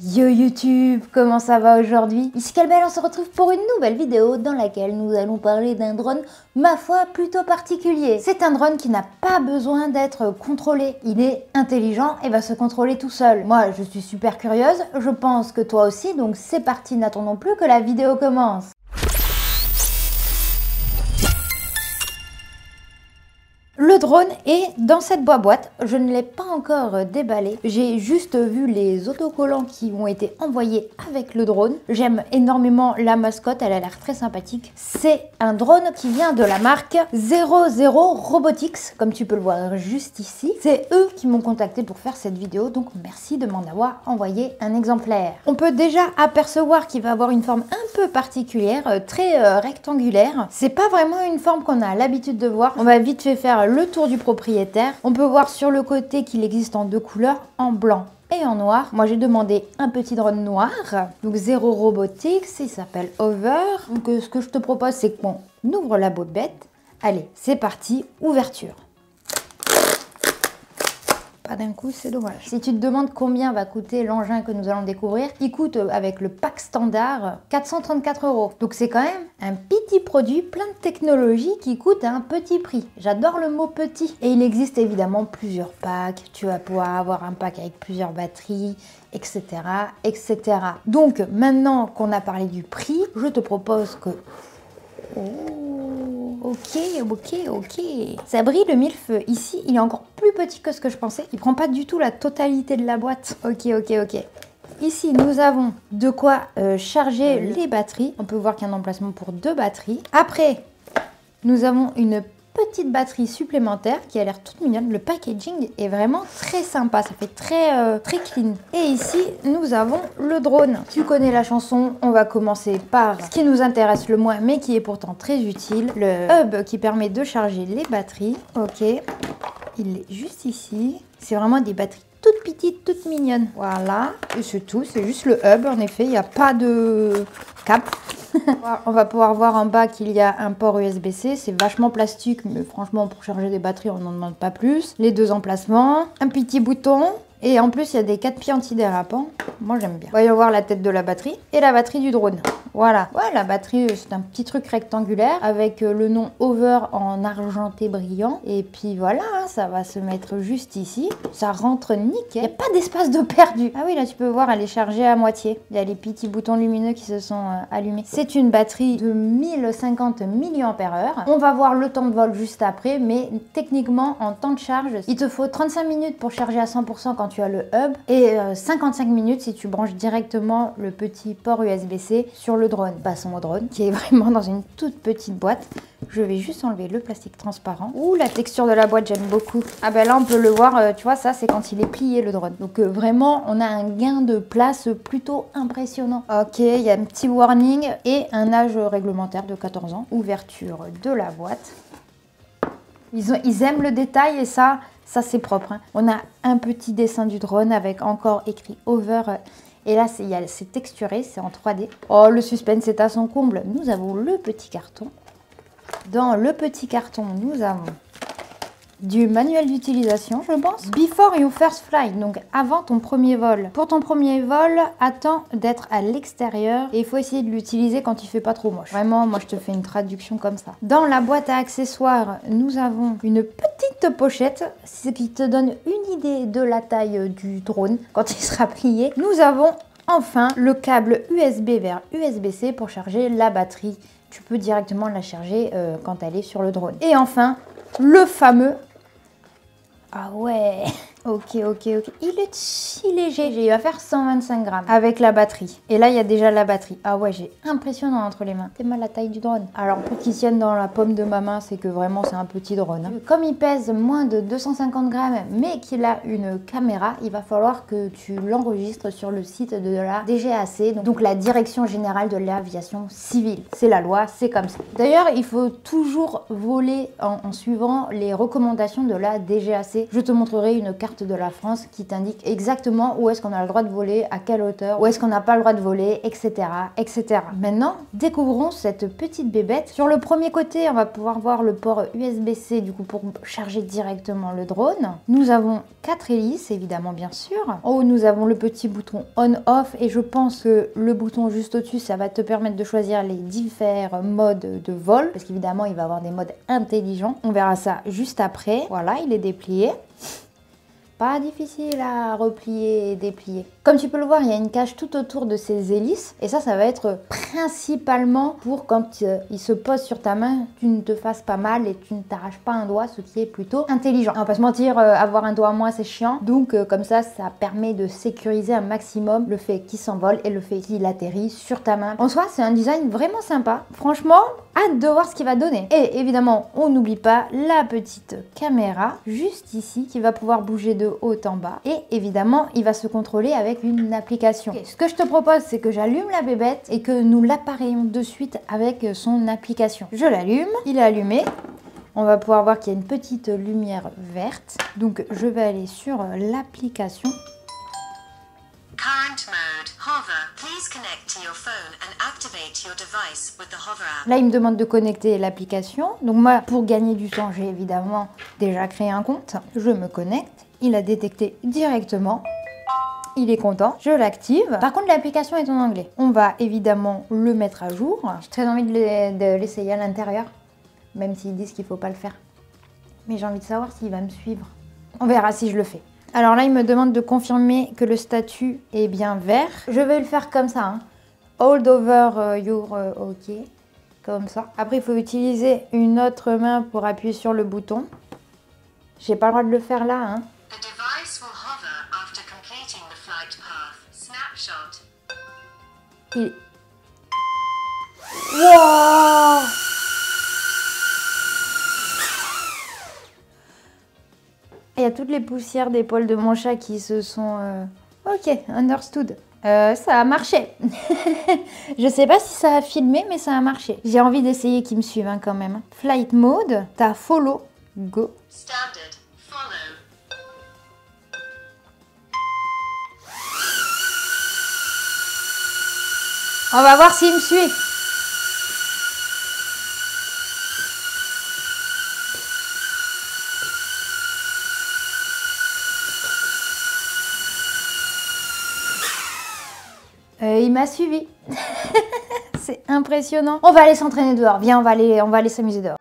Yo YouTube, comment ça va aujourd'hui? Ici Calbel, on se retrouve pour une nouvelle vidéo dans laquelle nous allons parler d'un drone, ma foi, plutôt particulier. C'est un drone qui n'a pas besoin d'être contrôlé. Il est intelligent et va se contrôler tout seul. Moi, je suis super curieuse, je pense que toi aussi, donc c'est parti, n'attendons plus que la vidéo commence. Le drone est dans cette boîte, je ne l'ai pas encore déballé, j'ai juste vu les autocollants qui ont été envoyés avec le drone. J'aime énormément la mascotte, elle a l'air très sympathique. C'est un drone qui vient de la marque 00 Robotics, comme tu peux le voir juste ici. C'est eux qui m'ont contacté pour faire cette vidéo, donc merci de m'en avoir envoyé un exemplaire. On peut déjà apercevoir qu'il va avoir une forme un peu particulière, très rectangulaire. C'est pas vraiment une forme qu'on a l'habitude de voir. On va vite fait faire le tour du propriétaire. On peut voir sur le côté qu'il existe en deux couleurs, en blanc et en noir. Moi j'ai demandé un petit drone noir, donc 00 Robotics, il s'appelle Hover. Donc ce que je te propose c'est qu'on ouvre la bobette. Allez, c'est parti, ouverture. Pas d'un coup, c'est dommage. Si tu te demandes combien va coûter l'engin que nous allons découvrir, il coûte avec le pack standard 434 €. Donc c'est quand même un petit produit plein de technologie qui coûte à un petit prix. J'adore le mot petit. Et il existe évidemment plusieurs packs. Tu vas pouvoir avoir un pack avec plusieurs batteries, etc., etc. Donc maintenant qu'on a parlé du prix, je te propose que... Oh, ok. Ça brille le mille-feux. Ici, il est encore plus petit que ce que je pensais. Il prend pas du tout la totalité de la boîte. Ok. Ici, nous avons de quoi charger les batteries. On peut voir qu'il y a un emplacement pour 2 batteries. Après, nous avons une petite batterie supplémentaire qui a l'air toute mignonne. Le packaging est vraiment très sympa, ça fait très clean. Et ici, nous avons le drone. Tu connais la chanson, on va commencer par ce qui nous intéresse le moins, mais qui est pourtant très utile. Le hub qui permet de charger les batteries. Ok, il est juste ici. C'est vraiment des batteries toutes petites, toutes mignonnes. Voilà, et c'est tout, c'est juste le hub en effet, il n'y a pas de cap. On va pouvoir voir en bas qu'il y a un port USB-C, c'est vachement plastique, mais franchement pour charger des batteries on n'en demande pas plus. Les 2 emplacements, un petit bouton, et en plus il y a des 4 pieds antidérapants, moi j'aime bien. Voyons voir la tête de la batterie et la batterie du drone. Voilà, ouais, la batterie c'est un petit truc rectangulaire avec le nom Hover en argenté brillant. Et puis voilà, ça va se mettre juste ici. Ça rentre nickel. Il n'y a pas d'espace de perdu. Ah oui, là tu peux voir, elle est chargée à moitié. Il y a les petits boutons lumineux qui se sont allumés. C'est une batterie de 1050 mAh. On va voir le temps de vol juste après, mais techniquement en temps de charge, il te faut 35 minutes pour charger à 100% quand tu as le hub et 55 minutes si tu branches directement le petit port USB-C sur le drone. Passons au drone qui est vraiment dans une toute petite boîte. Je vais juste enlever le plastique transparent. Ouh, la texture de la boîte, j'aime beaucoup. Ah ben là, on peut le voir, tu vois, ça c'est quand il est plié le drone. Donc vraiment, on a un gain de place plutôt impressionnant. Ok, il y a un petit warning et un âge réglementaire de 14 ans. Ouverture de la boîte. Ils aiment le détail et ça c'est propre. Hein. On a un petit dessin du drone avec encore écrit Hover. Et là, c'est texturé, c'est en 3D. Oh, le suspense est à son comble. Nous avons le petit carton. Dans le petit carton, nous avons du manuel d'utilisation, je pense. Before your first flight, donc avant ton premier vol. Pour ton premier vol, attends d'être à l'extérieur et il faut essayer de l'utiliser quand il fait pas trop moche. Vraiment, moi je te fais une traduction comme ça. Dans la boîte à accessoires, nous avons une petite pochette, ce qui te donne une idée de la taille du drone quand il sera plié. Nous avons enfin le câble USB vers USB-C pour charger la batterie. Tu peux directement la charger quand elle est sur le drone. Et enfin, le fameux... Ah ouais. Ok. Il est si léger. J'ai eu à faire 125 grammes avec la batterie. Et là, il y a déjà la batterie. Ah ouais, j'ai impressionnant entre les mains. C'est mal la taille du drone. Alors, pour qu'il tienne dans la paume de ma main, c'est que vraiment, c'est un petit drone. Hein. Comme il pèse moins de 250 grammes, mais qu'il a une caméra, il va falloir que tu l'enregistres sur le site de la DGAC, donc la Direction Générale de l'Aviation Civile. C'est la loi, c'est comme ça. D'ailleurs, il faut toujours voler en suivant les recommandations de la DGAC. Je te montrerai une carte carte de la France qui t'indique exactement où est-ce qu'on a le droit de voler, à quelle hauteur, où est-ce qu'on n'a pas le droit de voler, etc., etc. Maintenant, découvrons cette petite bébête. Sur le premier côté, on va pouvoir voir le port USB-C du coup pour charger directement le drone. Nous avons 4 hélices, évidemment, bien sûr. En haut, nous avons le petit bouton on-off et je pense que le bouton juste au-dessus, ça va te permettre de choisir les différents modes de vol parce qu'évidemment, il va avoir des modes intelligents. On verra ça juste après. Voilà, il est déplié. Pas difficile à replier et déplier. Comme tu peux le voir, il y a une cage tout autour de ces hélices. Et ça va être principalement pour quand il se pose sur ta main, tu ne te fasses pas mal et tu ne t'arraches pas un doigt, ce qui est plutôt intelligent. On va pas se mentir, avoir un doigt en moins, c'est chiant. Donc comme ça permet de sécuriser un maximum le fait qu'il s'envole et le fait qu'il atterrit sur ta main. En soi, c'est un design vraiment sympa. Franchement, hâte de voir ce qu'il va donner. Et évidemment, on n'oublie pas la petite caméra juste ici qui va pouvoir bouger de haut en bas. Et évidemment, il va se contrôler avec une application. Okay, ce que je te propose, c'est que j'allume la bébête et que nous l'appareillons de suite avec son application. Je l'allume, il est allumé. On va pouvoir voir qu'il y a une petite lumière verte. Donc, je vais aller sur l'application. Current mode, hover. Please connect to your phone and activate your device with the hover app. Là, il me demande de connecter l'application. Donc moi, pour gagner du temps, j'ai évidemment déjà créé un compte. Je me connecte. Il a détecté directement. Il est content. Je l'active. Par contre, l'application est en anglais. On va évidemment le mettre à jour. J'ai très envie de l'essayer à l'intérieur, même s'ils disent qu'il ne faut pas le faire. Mais j'ai envie de savoir s'il va me suivre. On verra si je le fais. Alors là, il me demande de confirmer que le statut est bien vert. Je vais le faire comme ça. Hein. Hold over your OK. Comme ça. Après, il faut utiliser une autre main pour appuyer sur le bouton. J'ai pas le droit de le faire là. Hein. The device will hover after completing the flight path. Snapshot. Wow! Il y a toutes les poussières des poils de mon chat qui se sont... Ok, understood. Ça a marché. Je sais pas si ça a filmé, mais ça a marché. J'ai envie d'essayer qu'ils me suivent hein, quand même. Flight mode, t'as follow, go. Standard, follow. On va voir s'il me suit. Il m'a suivi. C'est impressionnant. On va aller s'entraîner dehors. Viens, on va aller s'amuser dehors.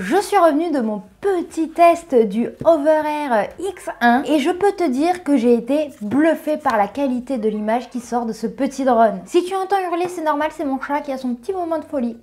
Je suis revenue de mon petit test du Overair X1 et je peux te dire que j'ai été bluffée par la qualité de l'image qui sort de ce petit drone. Si tu entends hurler, c'est normal, c'est mon chat qui a son petit moment de folie.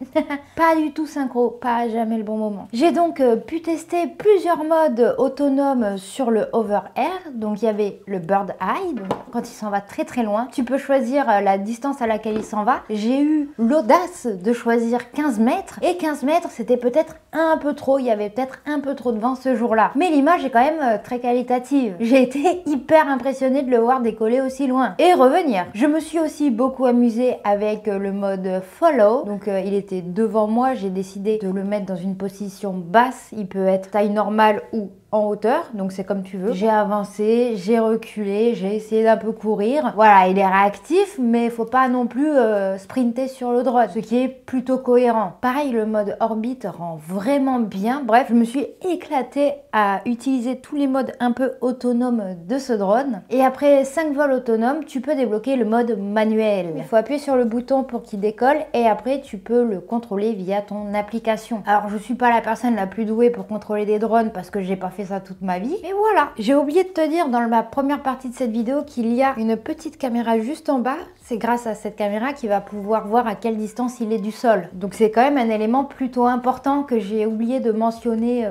Pas du tout synchro, pas jamais le bon moment. J'ai donc pu tester plusieurs modes autonomes sur le Overair. Donc il y avait le Bird Eye, donc quand il s'en va très très loin, tu peux choisir la distance à laquelle il s'en va. J'ai eu l'audace de choisir 15 mètres et 15 mètres c'était peut-être un peu trop, il y avait peut-être un peu trop de vent ce jour-là. Mais l'image est quand même très qualitative. J'ai été hyper impressionnée de le voir décoller aussi loin et revenir. Je me suis aussi beaucoup amusée avec le mode follow. Donc il était devant moi, j'ai décidé de le mettre dans une position basse. Il peut être taille normale ou en hauteur, donc c'est comme tu veux. J'ai avancé, j'ai reculé, j'ai essayé d'un peu courir. Voilà, il est réactif, mais il faut pas non plus sprinter sur le drone, ce qui est plutôt cohérent. Pareil, le mode orbite rend vraiment bien. Bref, je me suis éclatée à utiliser tous les modes un peu autonomes de ce drone. Et après 5 vols autonomes, tu peux débloquer le mode manuel. Il faut appuyer sur le bouton pour qu'il décolle et après tu peux le contrôler via ton application. Alors je suis pas la personne la plus douée pour contrôler des drones parce que j'ai pas fait fait ça toute ma vie. Mais voilà, j'ai oublié de te dire dans la première partie de cette vidéo qu'il y a une petite caméra juste en bas. C'est grâce à cette caméra qu'il va pouvoir voir à quelle distance il est du sol. Donc c'est quand même un élément plutôt important que j'ai oublié de mentionner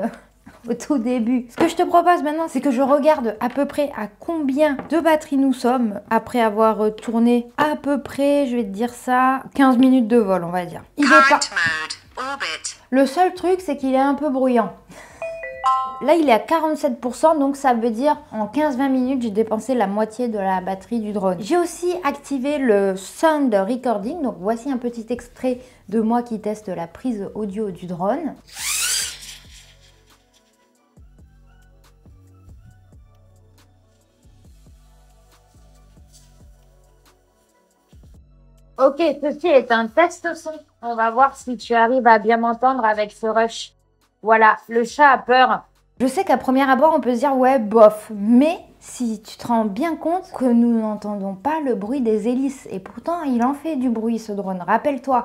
au tout début. Ce que je te propose maintenant, c'est que je regarde à peu près à combien de batteries nous sommes après avoir tourné à peu près, je vais te dire ça, 15 minutes de vol, on va dire. Il est pas... Current mode, orbit. Le seul truc, c'est qu'il est un peu bruyant. Là, il est à 47%, donc ça veut dire en 15-20 minutes, j'ai dépensé la moitié de la batterie du drone. J'ai aussi activé le sound recording, donc voici un petit extrait de moi qui teste la prise audio du drone. Ok, ceci est un test son. On va voir si tu arrives à bien m'entendre avec ce rush. Voilà, le chat a peur. Je sais qu'à premier abord, on peut se dire ouais, bof. Mais si tu te rends bien compte que nous n'entendons pas le bruit des hélices. Et pourtant, il en fait du bruit ce drone, rappelle-toi.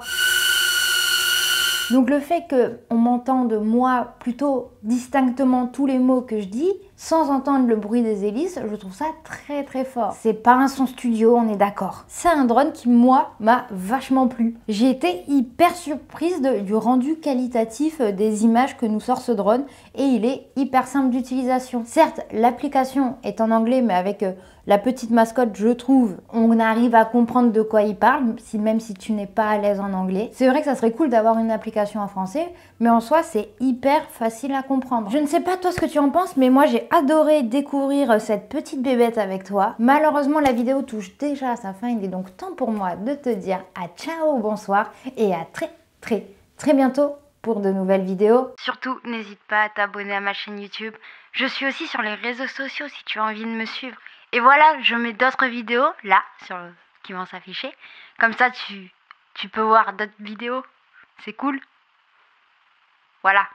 Donc le fait qu'on m'entende moi plutôt distinctement tous les mots que je dis, sans entendre le bruit des hélices, je trouve ça très très fort. C'est pas un son studio, on est d'accord. C'est un drone qui moi m'a vachement plu. J'ai été hyper surprise du rendu qualitatif des images que nous sort ce drone et il est hyper simple d'utilisation. Certes, l'application est en anglais mais avec la petite mascotte, je trouve, on arrive à comprendre de quoi il parle, même si tu n'es pas à l'aise en anglais. C'est vrai que ça serait cool d'avoir une application en français, mais en soi, c'est hyper facile à comprendre. Je ne sais pas toi ce que tu en penses, mais moi, j'ai adoré découvrir cette petite bébête avec toi. Malheureusement, la vidéo touche déjà à sa fin. Il est donc temps pour moi de te dire à ciao, bonsoir, et à très bientôt pour de nouvelles vidéos. Surtout, n'hésite pas à t'abonner à ma chaîne YouTube. Je suis aussi sur les réseaux sociaux si tu as envie de me suivre. Et voilà, je mets d'autres vidéos là qui vont s'afficher. Comme ça, tu peux voir d'autres vidéos. C'est cool. Voilà.